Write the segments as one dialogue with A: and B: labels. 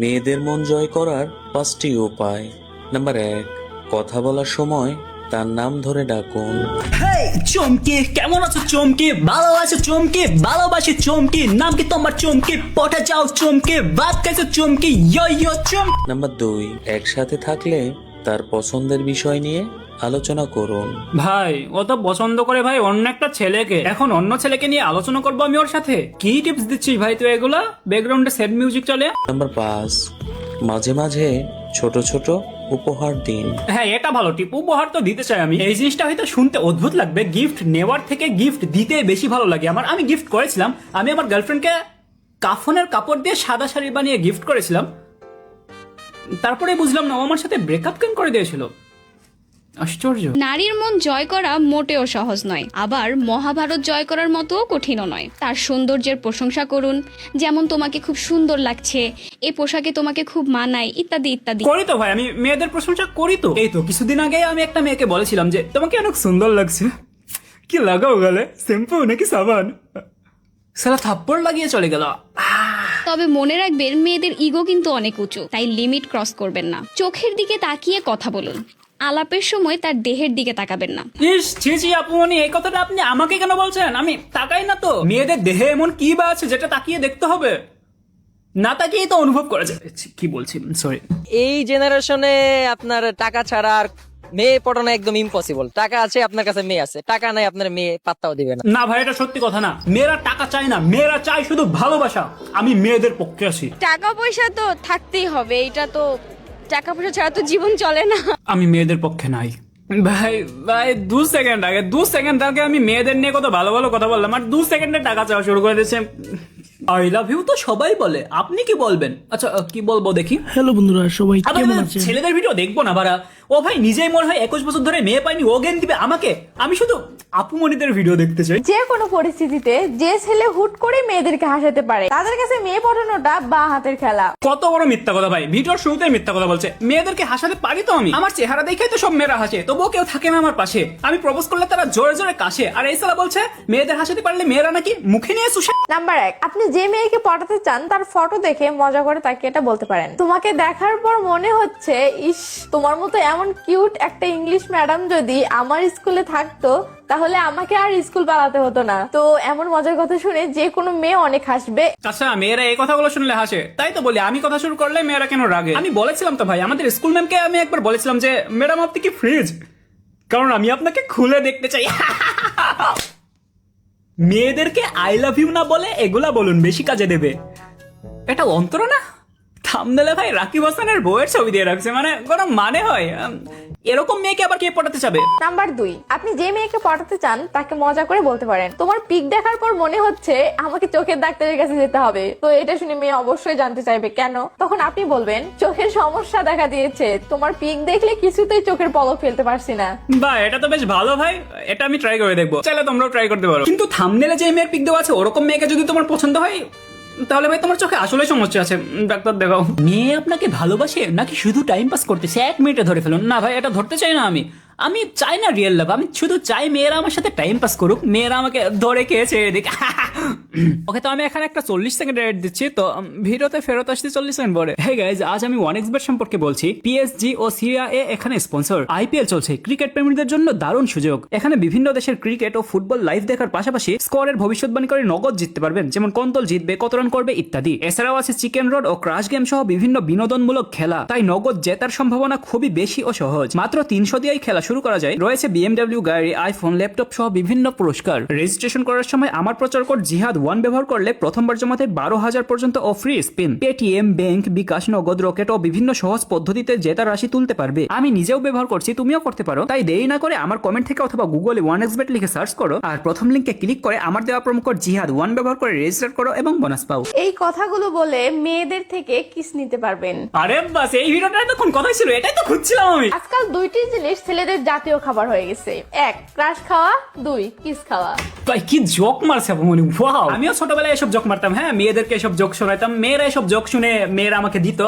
A: মেয়েদের মন জয় করার 5টি উপায়। নাম্বার 1, কথা বলার সময় তার নাম ধরে ডাকুন।
B: হেই চমকি, কেমন আছো চমকি? ভালো আছো চমকি? ভালোবাসি চমকি, নাম কি তোমার চমকি? পটে যাও চমকি, ভাত খাইছো চমকি, ইয়ো ইয়ো চমকি।
A: নাম্বার 2, একসাথে থাকলে তার পছন্দের বিষয় নিয়ে আলোচনা করুন।
C: ভাই ও তো পছন্দ করে ভাই অন্য একটা ছেলেকে, এখন অন্য ছেলেকে নিয়ে আলোচনা করবো আমি ওর সাথে? কি টিপস দিচ্ছিস ভাই তুই এগুলা? ব্যাকগ্রাউন্ডে স্যাড মিউজিক চলে।
A: নাম্বার 5, মাঝে মাঝে ছোট ছোট উপহার দিন।
C: হ্যাঁ এটা ভালো টিপ, উপহার তো দিতে চাই আমি। এই জিনিসটা হয়তো শুনতে অদ্ভুত লাগবে, গিফট নেওয়ার থেকে গিফট দিতে বেশি ভালো লাগে আমার। আমি গিফট করেছিলাম, আমি আমার গার্লফ্রেন্ডকে কাফনের কাপড় দিয়ে সাদা শাড়ি বানিয়ে গিফট করেছিলাম। তারপরে বুঝলাম না ও আমার সাথে ব্রেকআপ কেন করে দিয়েছিল। আশ্চর্য।
D: নারীর মন জয় করা মোটেও সহজ নয়, আবার মহাভারত জয় করার মতোও কঠিনও নয়। তার সৌন্দর্যের প্রশংসা করুন, যেমন তোমাকে খুব সুন্দর লাগছে, এই পোশাকে তোমাকে খুব মানায়, ইত্যাদি ইত্যাদি।
C: করি তো ভাই, আমি মেয়েদের প্রশংসা করি তো। এই তো কিছুদিন আগে আমি একটা মেয়েকে বলেছিলাম যে তোমাকে অনেক সুন্দর লাগছে, কি লাগাও গেলে, শ্যাম্পু নাকি সাবান? সালা থাপ্পড় লাগিয়ে চলে গেল।
D: তবে মনে রাখবেন, মেয়েদের ইগো কিন্তু অনেক উঁচু, তাই লিমিট ক্রস করবেন না। চোখের দিকে তাকিয়ে কথা বলুন, আলাপের সময় তার দেহের দিকে তাকাবেন না।
C: ইস ছি ছি আপুমনি, এই কথাটা আপনি আমাকে কেন বলছেন? আমি তাকাই না তো। মেয়েদের দেহে এমন কি বা আছে যেটা তাকিয়ে দেখতে হবে? না তাকিয়েই তো অনুভব করা যায়। কি বলছি, সরি।
E: এই জেনারেশনে আপনার টাকা ছাড়া আর মেয়ে পটানো একদম ইম্পসিবল। টাকা আছে আপনার কাছে, মেয়ে আছে, টাকা নাই আপনার মেয়ে পাত্তাও দিবে না।
C: না ভাই এটা সত্যি কথা না, মেয়েরা টাকা চায় না, মেয়েরা চায় শুধু ভালোবাসা। আমি মেয়েদের পক্ষে আছি।
F: টাকা পয়সা তো থাকতেই হবে, এটা তো টাকা পয়সা ছাড়া তো জীবন চলে না।
C: আমি মেয়েদের পক্ষে নাই ভাই। ভাই 2 সেকেন্ড আগে আমি মেয়েদের নিয়ে কত ভালো ভালো কথা বললাম, আর 2 সেকেন্ডে টাকা চাওয়া শুরু করে দিয়েছে। আই লাভ ইউ তো সবাই বলে, আপনি কি বলবেন? আচ্ছা কি বলবো দেখি।
G: হ্যালো বন্ধুরা, সবাই
C: আবার
G: কেমন আছেন?
C: ছেলেদের ভিডিও দেখবো না বারা। ও ভাই নিজেই মনে হয় 21 বছর ধরে মেয়ে পাইনি, ও জ্ঞান দিবে আমাকে? আমি শুধু আপুমনিদের ভিডিও দেখতে চাই।
H: যে কোনো পরিস্থিতিতে যে ছেলে হুট করে মেয়েদেরকে হাসাতে পারে, তাদের কাছে মেয়ে পটানোটা বা হাতের খেলা।
C: কত বড় মিথ্যা কথা ভাই, ভিডিওর শুরুতেই মিথ্যা কথা বলছে। মেয়েদেরকে হাসাতে পারি তো আমি, আমার চেহারা দেখেই তো সব মেয়েরা হাসে, তবুও কেউ থাকে না আমার পাশে। আমি প্রপোজ করলে তারা জোরে জোরে কাশে, আর এই সালা বলছে মেয়েদের হাসাতে পারলে মেয়েরা নাকি মুখে নিয়ে শুষে।
H: নাম্বার 1, আপনি যে মেয়েকে পটাতে চান তার ফটো দেখে মজা করে তাকে এটা বলতে পারেন, তোমাকে দেখার পর মনে হচ্ছে, ইস তোমার মতো এমন কিউট একটা ইংলিশ ম্যাডাম যদি আমার স্কুলে থাকতো তাহলে আমাকে আর স্কুল পালাতে হতো না। তো এমন মজার কথা শুনে যে কোনো মেয়ে অনেক হাসবে।
C: আচ্ছা মেয়েরা এই কথাগুলো শুনলে হাসে, তাই তো বলি আমি কথা শুরু করলে মেয়েরা কেন রাগে। আমি বলেছিলাম তো ভাই, আমাদের স্কুল ম্যামকে আমি একবার বলেছিলাম যে ম্যাডাম আপনি কি ফ্রিজ, কারণ আমি আপনাকে খুলে দেখতে চাই। মেয়েদেরকে আই লাভ ইউ না বলে এগুলা বলুন, বেশি কাজে দেবে। এটা অন্তর না থামনেলে ভাই রাকিব হাসানের বউয়ের ছবি দিয়ে রাখছে, মানে কোনো মানে হয়? এরকম মেয়েকে আবার কে পটাতে চাবে?
H: নাম্বার 2, আপনি যে মেয়েকে পটাতে চান তাকে মজা করে বলতে পারেন, তোমার পিক দেখার পর মনে হচ্ছে আমাকে চোখের ডাক্তারের কাছে যেতে হবে। তো এটা শুনে মেয়ে অবশ্যই জানতে চাইবে কেন। তখন আপনি বলবেন, চোখের সমস্যা দেখা দিয়েছে, তোমার পিক দেখলে কিছুতেই চোখের পলক ফেলতে পারছি না।
C: ভাই এটা তো বেশ ভালো ভাই, এটা আমি ট্রাই করে দেখবো, চাইলে তোমরাও ট্রাই করতে পারো। কিন্তু থামনেলে যে মেয়ের পিক দেওয়া আছে ওরকম মেয়েকে যদি তোমার পছন্দ হয় তাহলে ভাই তোমার চোখে আসলে সমস্যা আছে, ডাক্তার দেখাও। মেয়ে আপনাকে ভালোবাসে নাকি শুধু টাইম পাস করতেছে, 1 মিনিটে ধরে ফেলুন। না ভাই এটা ধরতে চাই না আমি চাই না রিয়েল লাভ, আমি শুধু চাই মেয়েরা আমার সাথে টাইম পাস করুক, মেয়েরা আমাকে ধরে খেয়েছে এদিকে। ওকে তো আমি এখানে একটা 40 সেকেন্ড রেট দিচ্ছি, তো ভিডিওতে ফেরত আসছি 40 সেকেন্ড পরে। হে গাইজ, আজ আমি 1xBet সম্পর্কে বলছি। পিএসজি ও সিরিয়া-এ এখানে স্পন্সর। আইপিএল চলছে, ক্রিকেট প্রেমীদের জন্য দারুণ সুযোগ। এখানে বিভিন্ন দেশের ক্রিকেট ও ফুটবল লাইভ দেখার পাশাপাশি স্কোরের ভবিষ্যৎবাণী করে নগদ জিততে পারবেন, যেমন কোন দল জিতবে, কত রান করবে ইত্যাদি। এছাড়াও আছে চিকেন রোড ও ক্রাশ গেম সহ বিভিন্ন বিনোদনমূলক খেলা, তাই নগদ জেতার সম্ভাবনা খুবই বেশি ও সহজ। মাত্র 300 দিয়েই খেলা শুরু করা যায়। রয়েছে বিএমডব্লিউ গাড়ি, আইফোন, ল্যাপটপ সহ বিভিন্ন পুরস্কার। রেজিস্ট্রেশন করার সময় আমার প্রচার কোড জিহাদ1 ব্যবহার করলে প্রথমবার জমাতে 12,000 পর্যন্ত ও ফ্রি স্পিন। পেটিএম, ব্যাংক, বিকাশ, নগদ, রকেট ও বিভিন্ন সহজ পদ্ধতিতে জেতার রাশি তুলতে পারবে। আমি নিজেও ব্যবহার করছি, তুমিও করতে পারো। তাই দেরি না করে আমার কমেন্ট থেকে অথবা গুগলে 1xBet লিখে সার্চ করো, আর প্রথম লিংকে ক্লিক করে আমার দেওয়া প্রোমো কোড জিহাদ1 ব্যবহার করে রেজিস্টার করো এবং বোনাস পাও।
H: এই কথাগুলো বলে মেয়েদের থেকে কিস নিতে পারবেন।
C: আরে বাস, এই ভিডিওটা এতক্ষণ কথাই ছিল, এটাই তো খুঁজছিলাম আমি।
H: আজকাল 2টি জিনিস ছেলেদের জাতীয় খাবার হয়ে গেছে, 1 ক্রাশ খাওয়া, 2 কিস খাওয়া।
C: ভাই কি জোক মারছে আপনি, ওয়াও। আমিও ছোটবেলায় এসব জোক মারতাম, হ্যাঁ মেয়েদেরকে এসব জোক শোনাইতাম, মেয়েরা এসব জোক শুনে মেয়েরা আমাকে দিত,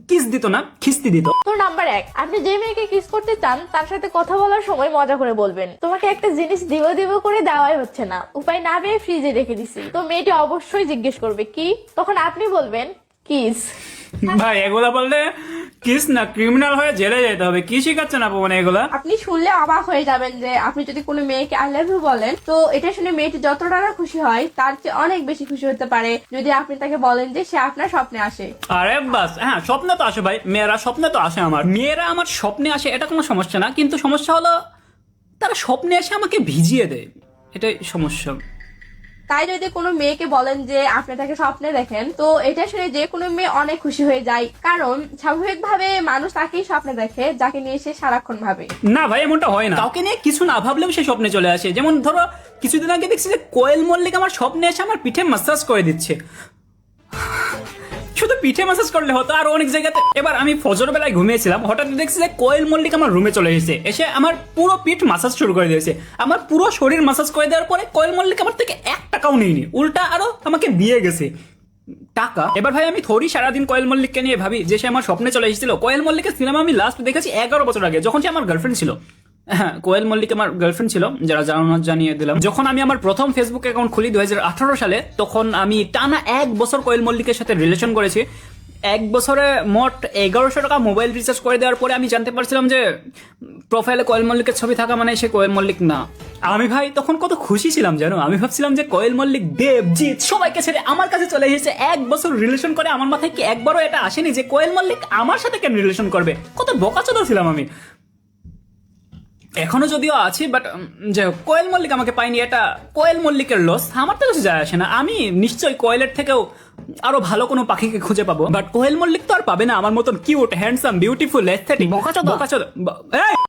C: কিস দিত না, খিস্তি দিত।
H: তো নাম্বার 1, আপনি যে মেয়েকে কিস করতে চান তার সাথে কথা বলার সময় মজা করে বলবেন, তোমাকে একটা জিনিস দিব দিব করে দেওয়াই হচ্ছে না, উপায় না পেয়ে ফ্রিজে রেখে দিছি। তো মেয়েটি অবশ্যই জিজ্ঞেস করবে কি, তখন আপনি বলবেন কিস।
C: ভাই এগুলা বললে কিস না ক্রিমিনাল হয়ে জেলে যেতে হবে। কি শিখাচ্ছেন আপু মানে এগুলা?
H: আপনি শুনলে অবাক হয়ে যাবেন যে আপনি যদি কোনো মেয়েকে আই লাভ ইউ বলেন, তো এটা শুনে মেয়েটি যতটা না খুশি হয় তার চেয়ে অনেক বেশি খুশি হতে পারে যদি আপনি তাকে বলেন যে সে আপনার স্বপ্নে আসে।
C: আরে বাস, হ্যাঁ স্বপ্নে তো আসে ভাই, মেয়েরা স্বপ্নে তো আসে, মেয়েরা আমার স্বপ্নে আসে, এটা কোনো সমস্যা না। কিন্তু সমস্যা হলো তারা স্বপ্নে এসে আমাকে ভিজিয়ে দেয়, এটাই সমস্যা।
H: তাই যদি কোনো মেয়েকে বলেন যে আপনি তাকে স্বপ্নে দেখেন, তো এটা শুনে যে কোনো মেয়ে অনেক খুশি হয়ে যায়, কারণ স্বাভাবিকভাবে মানুষ তাকেই স্বপ্নে দেখে যাকে নিয়ে সে সারাক্ষণ ভাবে।
C: না ভাই এমনটা হয় না, কাউকে নিয়ে কিছু না ভাবলেও সে স্বপ্নে চলে আসে। যেমন ধরো কিছুদিন আগে দেখছি যে কোয়েল মল্লিক আমার স্বপ্নে এসে আমার পিঠে মাসাজ করে দিচ্ছে। শুধু পিঠে মাসাজ করলে হতো, আর অনেক জায়গাতে। এবার আমি ফজর বেলায় ঘুমিয়েছিলাম, হঠাৎ দেখছি যে কোয়েল মল্লিক আমার রুমে চলে এসেছে, এসে আমার পুরো পিঠ মাসাজ শুরু করে দিয়েছে, আমার পুরো শরীর মাসাজ করে দেওয়ার পরে কোয়েল মল্লিক আমার থেকে 1 টাকাও নেয়নি, উল্টা আরো আমাকে দিয়ে গেছে টাকা। এবার ভাই আমি থোড়ি সারাদিন কোয়েল মল্লিককে নিয়ে ভাবি যে সে আমার স্বপ্নে চলে এসেছিল। কোয়েল মল্লিকের সিনেমা আমি লাস্ট দেখেছি 11 বছর আগে, যখন সে আমার গার্লফ্রেন্ড ছিল। হ্যাঁ, কোয়েল মল্লিক আমার গার্লফ্রেন্ড ছিল, যারা জানানো জানিয়ে দিলাম। যখন আমি আমার প্রথম ফেসবুক অ্যাকাউন্ট খুলি 2018 সালে, তখন আমি টানা 1 বছর কোয়েল মল্লিকের সাথে রিলেশন করেছি। 1 বছরে মোট 1100 টাকা মোবাইল রিচার্জ করে দেওয়ার পরে আমি জানতে পারছিলাম যে প্রোফাইলে কোয়েল মল্লিকের ছবি থাকা মানে সে কোয়েল মল্লিক না। আমি ভাই তখন কত খুশি ছিলাম জানো, আমি ভাবছিলাম যে কোয়েল মল্লিক, দেবজিৎ সবাইকে ছেড়ে আমার কাছে চলে এসেছে। 1 বছর রিলেশন করে আমার মাথায় কি একবারও এটা আসেনি যে কোয়েল মল্লিক আমার সাথে কেন রিলেশন করবে? কত বোকাচোদা ছিলাম আমি। এখনো যদিও আছি, বাট যাই হোক, কোয়েল মল্লিক আমাকে পাইনি, এটা কোয়েল মল্লিকের লস, আমার তো কিছু যায় আসে না। আমি নিশ্চয়ই কোয়েলের থেকেও আরো ভালো কোনো পাখিকে খুঁজে পাবো, বাট কোয়েল মল্লিক তো আর পাবে না আমার মতন কিউট, হ্যান্ডসাম, বিউটিফুল, এস্থেটিক বোকাচোদা।